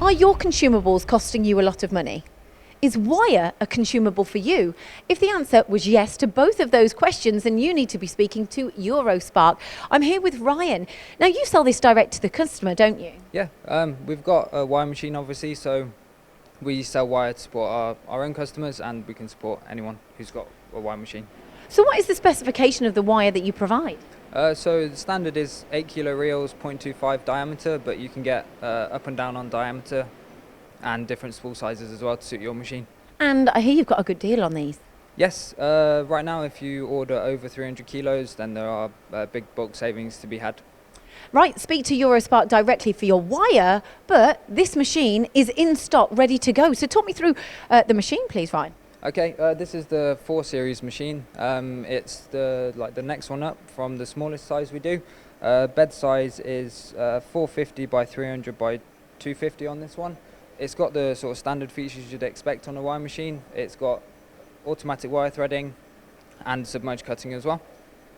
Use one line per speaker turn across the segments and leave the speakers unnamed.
Are your consumables costing you a lot of money? Is wire a consumable for you? If the answer was yes to both of those questions, then you need to be speaking to Eurospark. I'm here with Ryan. Now, you sell this direct to the customer, don't you?
Yeah, we've got a wire machine, obviously, so we sell wire to support our own customers, and we can support anyone who's got a wire machine.
So what is the specification of the wire that you provide?
So the standard is 8 kilo reels, 0.25 diameter, but you can get up and down on diameter and different spool sizes as well to suit your machine.
And I hear you've got a good deal on these.
Yes, right now if you order over 300 kilos, then there are big bulk savings to be had.
Right, speak to Eurospark directly for your wire, but this machine is in stock, ready to go. So talk me through the machine, please, Ryan.
Okay, this is the 4 series machine. It's the next one up from the smallest size we do. Bed size is 450 by 300 by 250 on this one. It's got the sort of standard features you'd expect on a wire machine. It's got automatic wire threading and submerged cutting as well.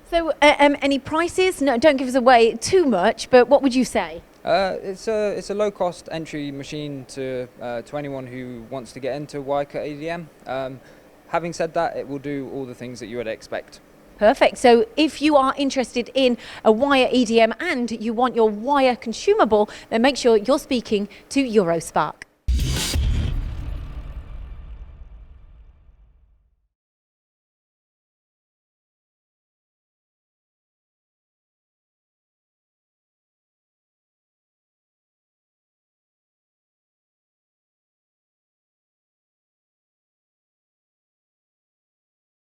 So any prices? No, don't give us away too much, but what would you say?
It's a low-cost entry machine to anyone who wants to get into wire cut EDM. Having said that, it will do all the things that you would expect.
Perfect. So if you are interested in a wire EDM and you want your wire consumable, then make sure you're speaking to Eurospark.